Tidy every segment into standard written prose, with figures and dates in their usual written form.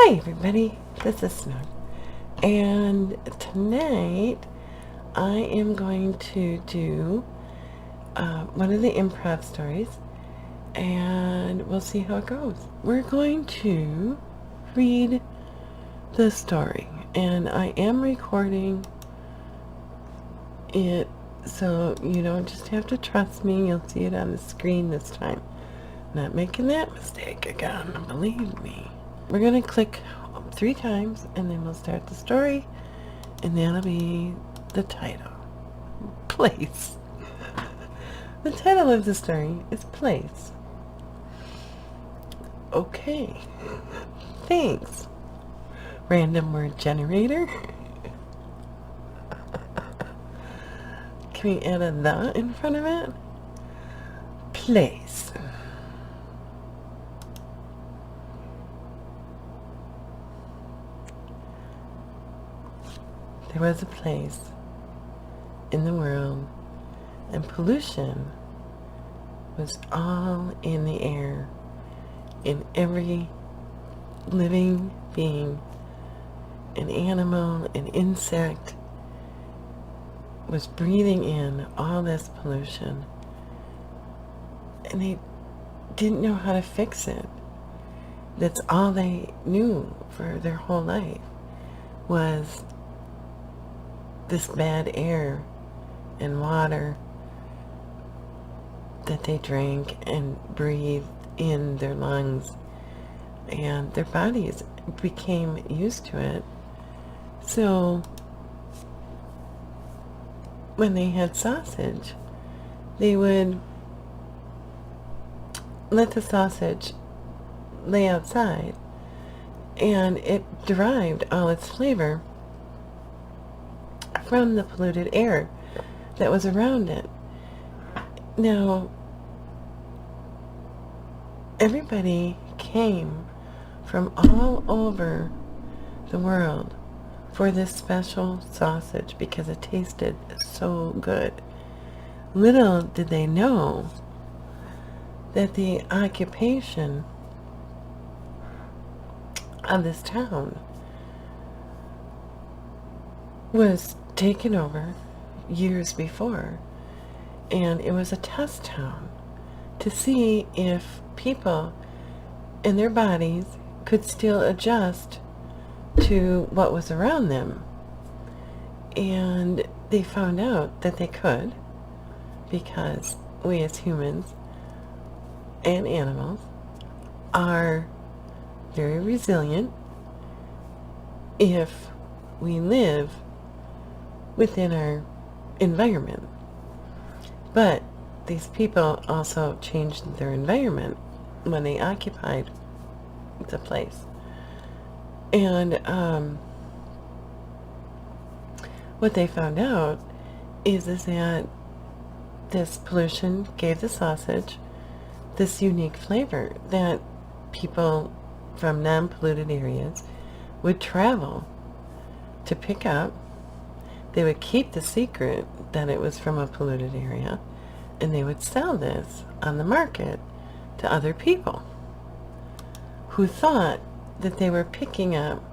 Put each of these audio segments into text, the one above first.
Hi everybody, this is Snow, and tonight I am going to do one of the improv stories, and we'll see how it goes. We're going to read the story, and I am recording it, so you don't just have to trust me. You'll see it on the screen this time. Not making that mistake again, believe me. We're going to click 3 times, and then we'll start the story, and that'll be the title. Place. The title of the story is Place. Okay. Thanks. Random word generator. Can we add a "the" in front of it? Place. There was a place in the world, and pollution was all in the air, in every living being, an animal, an insect was breathing in all this pollution, and they didn't know how to fix it. That's all they knew for their whole life, was this bad air and water that they drank and breathed in their lungs, and their bodies became used to it. So when they had sausage, they would let the sausage lay outside, and it derived all its flavor from the polluted air that was around it. Now, everybody came from all over the world for this special sausage because it tasted so good. Little did they know that the occupation of this town was taken over years before, and it was a test town to see if people and their bodies could still adjust to what was around them. And they found out that they could, because we as humans and animals are very resilient if we live within our environment. But these people also changed their environment when they occupied the place. And what they found out is that this pollution gave the sausage this unique flavor that people from non-polluted areas would travel to pick up. They would keep the secret that it was from a polluted area, and they would sell this on the market to other people who thought that they were picking up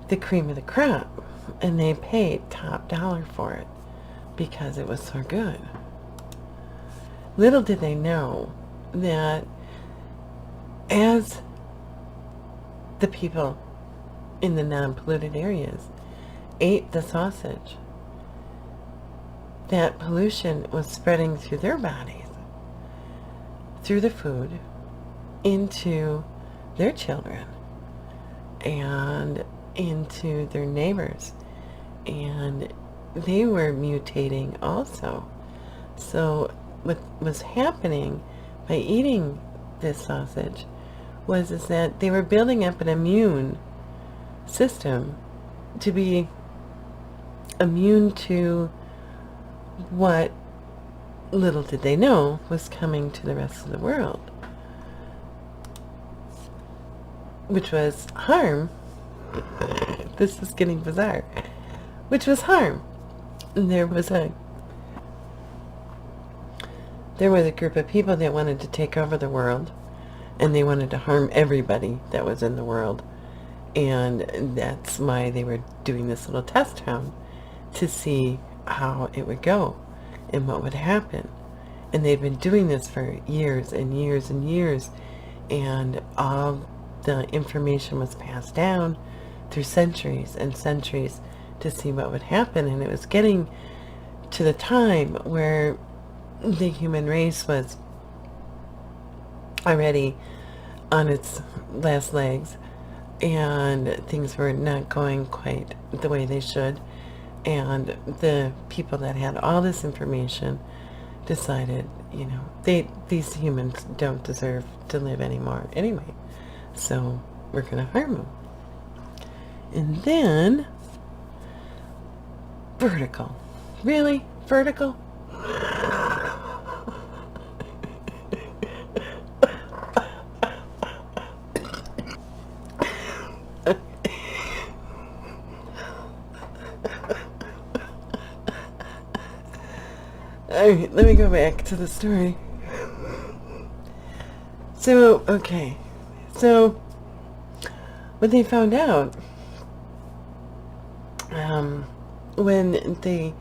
the cream of the crop, and they paid top dollar for it because it was so good. Little did they know that as the people in the non-polluted areas ate the sausage, that pollution was spreading through their bodies, through the food, into their children, and into their neighbors, and they were mutating also. So what was happening by eating this sausage was that they were building up an immune system to be immune to what, little did they know, was coming to the rest of the world, which was harm. This is getting bizarre. Which was harm. And there was a group of people that wanted to take over the world, and they wanted to harm everybody that was in the world. And that's why they were doing this little test town, to see how it would go and what would happen. And they'd been doing this for years and years and years, and all the information was passed down through centuries and centuries to see what would happen. And it was getting to the time where the human race was already on its last legs, and things were not going quite the way they should. And the people that had all this information decided, these humans don't deserve to live anymore anyway, so we're going to harm them. And then vertical. Really? Vertical? Alright, let me go back to the story. So, okay. So, what they found out, when they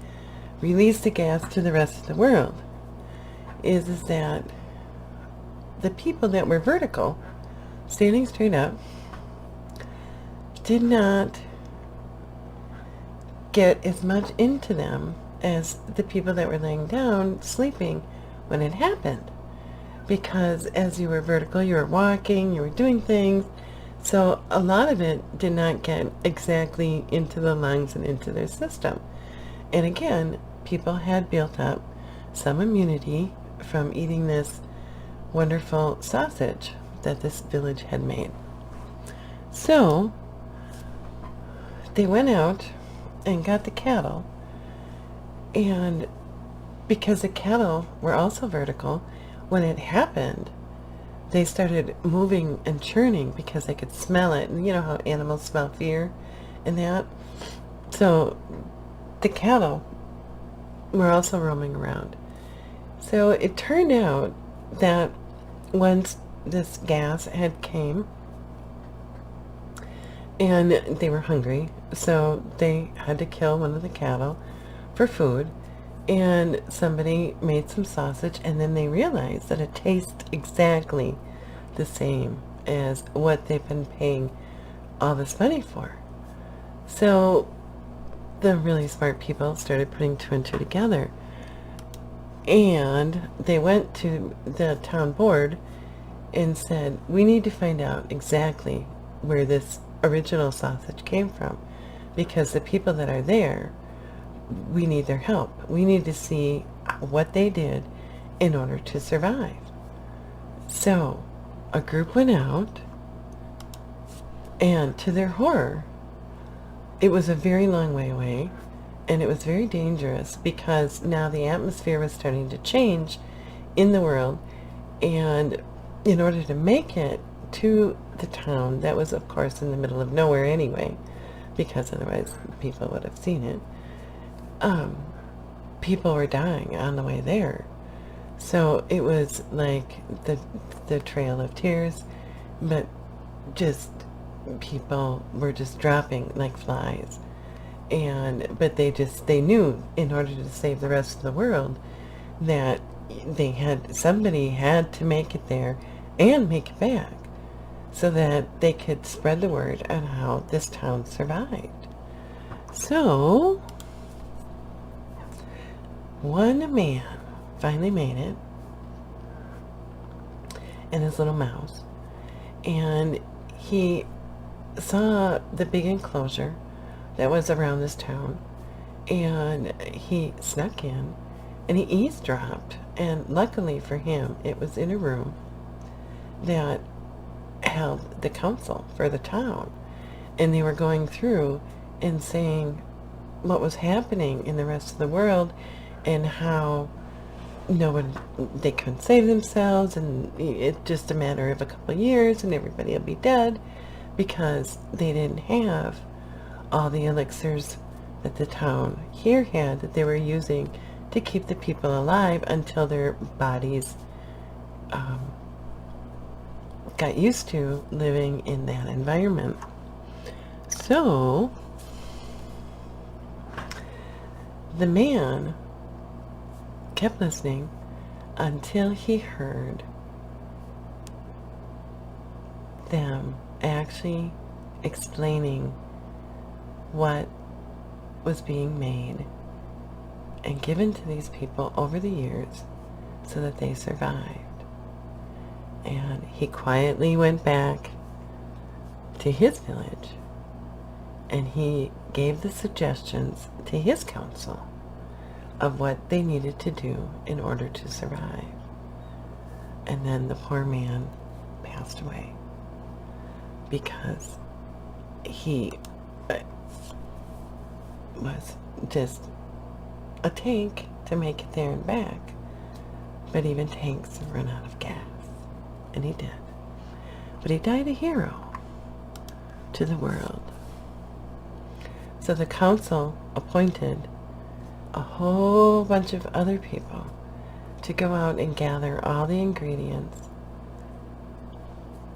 released the gas to the rest of the world, is that the people that were vertical, standing straight up, did not get as much into them as the people that were laying down sleeping when it happened. Because as you were vertical, you were walking, you were doing things, so a lot of it did not get exactly into the lungs and into their system. And again, people had built up some immunity from eating this wonderful sausage that this village had made. So they went out and got the cattle, and because the cattle were also vertical, when it happened, they started moving and churning because they could smell it. And you know how animals smell fear and that? So the cattle were also roaming around. So it turned out that once this gas had came, and they were hungry, so they had to kill one of the cattle for food, and somebody made some sausage, and then they realized that it tastes exactly the same as what they've been paying all this money for. So the really smart people started putting two and two together, and they went to the town board and said, we need to find out exactly where this original sausage came from, because the people that are there, we need their help. We need to see what they did in order to survive. So a group went out, and to their horror, it was a very long way away, and it was very dangerous, because now the atmosphere was starting to change in the world. And in order to make it to the town, that was of course in the middle of nowhere anyway, because otherwise people would have seen it, people were dying on the way there. So it was like the Trail of Tears, but just people were just dropping like flies. But they knew in order to save the rest of the world that somebody had to make it there and make it back, so that they could spread the word on how this town survived. So one man finally made it, and his little mouse, and he saw the big enclosure that was around this town, and he snuck in and he eavesdropped, and luckily for him, it was in a room that held the council for the town, and they were going through and saying what was happening in the rest of the world, and how they couldn't save themselves, and it's just a matter of a couple of years and everybody will be dead, because they didn't have all the elixirs that the town here had, that they were using to keep the people alive until their bodies got used to living in that environment. So the man kept listening until he heard them actually explaining what was being made and given to these people over the years so that they survived. And he quietly went back to his village and he gave the suggestions to his council of what they needed to do in order to survive. And then the poor man passed away because he was just a tank to make it there and back. But even tanks run out of gas. And he did. But he died a hero to the world. So the council appointed a whole bunch of other people to go out and gather all the ingredients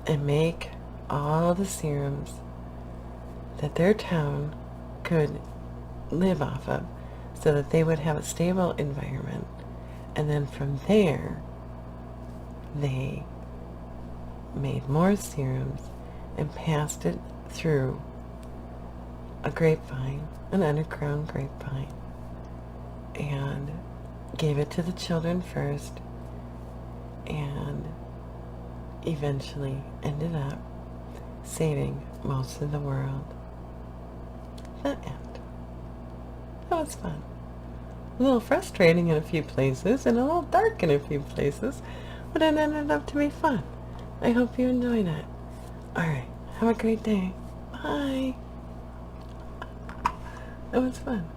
and make all the serums that their town could live off of so that they would have a stable environment. And then from there, they made more serums and passed it through a grapevine, an underground grapevine, and gave it to the children first, and eventually ended up saving most of the world. The end. That was fun. A little frustrating in a few places and a little dark in a few places, but it ended up to be fun. I hope you enjoyed it. Alright, have a great day. Bye. It was fun.